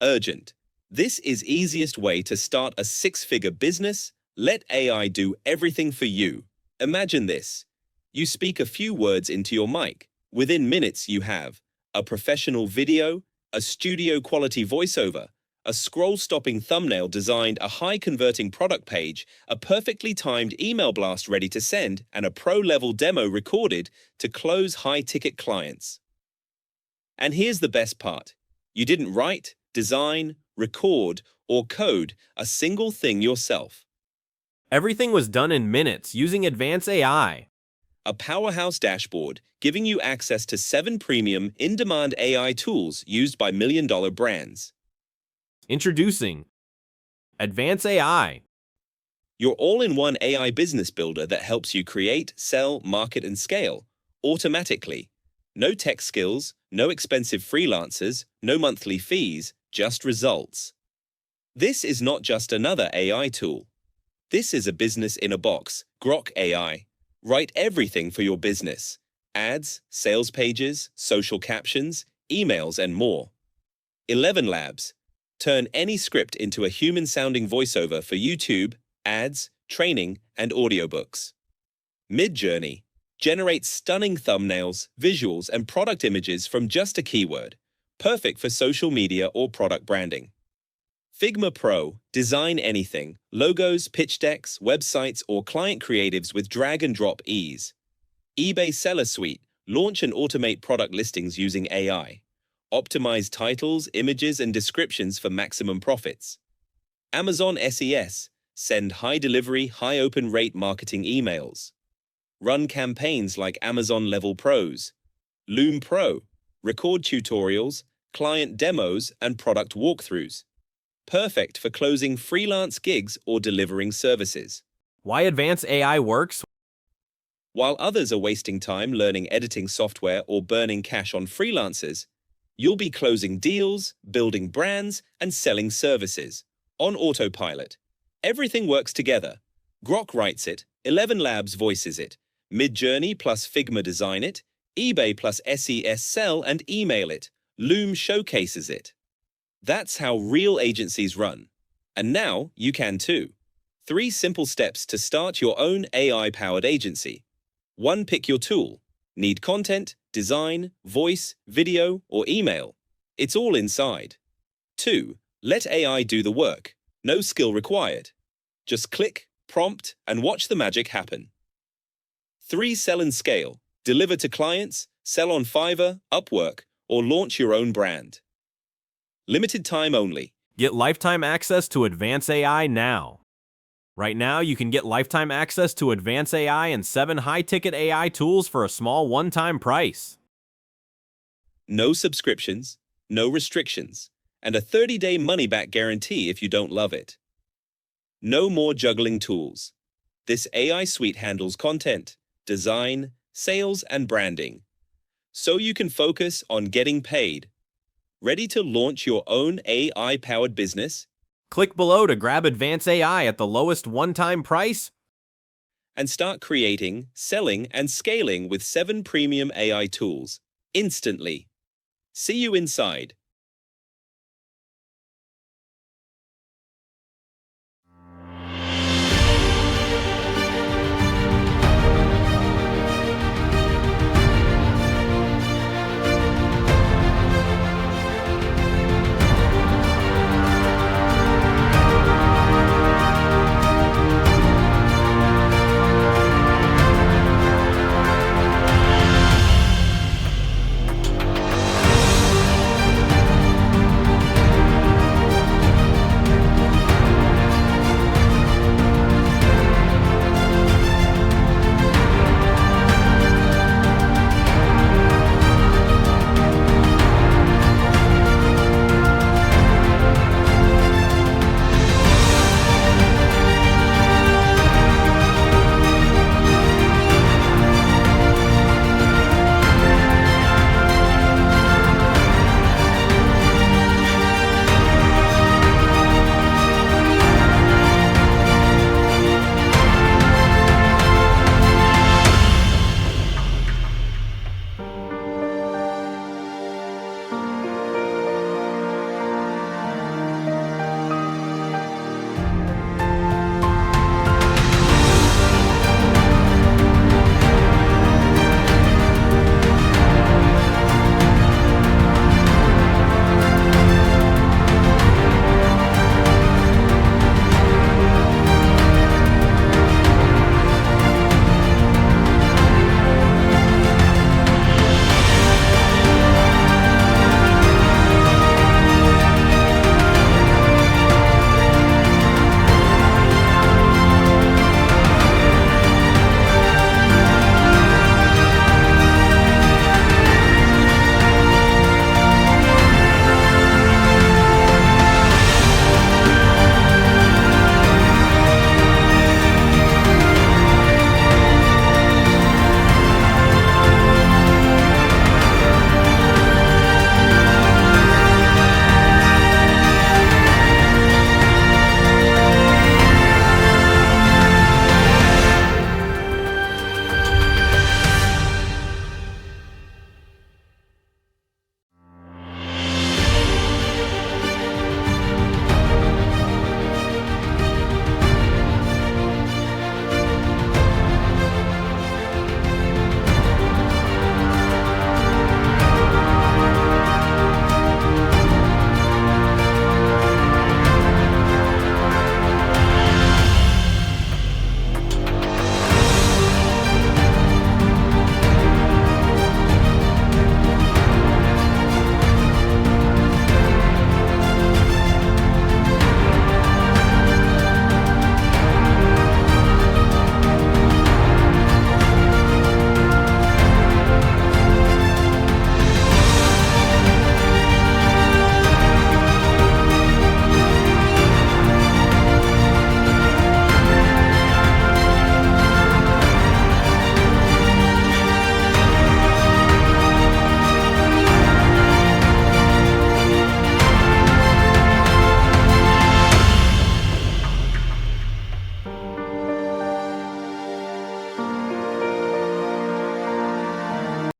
Urgent. This is easiest way to start a six-figure business. Let AI do everything for you. Imagine this. You speak a few words into your mic. Within minutes you have a professional video, a studio-quality voiceover, a scroll-stopping thumbnail designed, a high-converting product page, a perfectly timed email blast ready to send, and a pro-level demo recorded to close high-ticket clients. And here's the best part. You didn't write, design, record, or code a single thing yourself. Everything was done in minutes using Advance AI. A powerhouse dashboard giving you access to 7 premium in-demand AI tools used by million-dollar brands. Introducing Advance AI. Your all-in-one AI business builder that helps you create, sell, market, and scale automatically. No tech skills, no expensive freelancers, no monthly fees, just results. This is not just another AI tool. This is a business in a box, Grok AI. Write everything for your business. Ads, sales pages, social captions, emails, and more. ElevenLabs. Turn any script into a human-sounding voiceover for YouTube, ads, training, and audiobooks. Midjourney. Generate stunning thumbnails, visuals, and product images from just a keyword. Perfect for social media or product branding. Figma Pro. Design anything, logos, pitch decks, websites, or client creatives with drag-and-drop ease. eBay Seller Suite. Launch and automate product listings using AI. Optimize titles, images, and descriptions for maximum profits. Amazon SES. Send high-delivery, high-open-rate marketing emails. Run campaigns like Amazon Level Pros. Loom Pro. Record tutorials, client demos, and product walkthroughs. Perfect for closing freelance gigs or delivering services. Why Advance AI works? While others are wasting time learning editing software or burning cash on freelancers, you'll be closing deals, building brands, and selling services on autopilot. Everything works together. Grok writes it, ElevenLabs voices it, Midjourney plus Figma design it, eBay plus SES sell and email it, Loom showcases it. That's how real agencies run. And now you can too. 3 simple steps to start your own AI-powered agency. 1. Pick your tool. Need content, design, voice, video, or email? It's all inside. 2. Let AI do the work. No skill required. Just click, prompt, and watch the magic happen. 3. Sell and scale. Deliver to clients, sell on Fiverr, Upwork, or launch your own brand. Limited time only. Get lifetime access to Advance AI now. Right now, you can get lifetime access to Advance AI and 7 high-ticket AI tools for a small one-time price. No subscriptions, no restrictions, and a 30-day money-back guarantee if you don't love it. No more juggling tools. This AI suite handles content, design, sales, and branding, so you can focus on getting paid. Ready to launch your own AI-powered business? Click below to grab Advance AI at the lowest one-time price and start creating, selling, and scaling with 7 premium AI tools instantly. See you inside.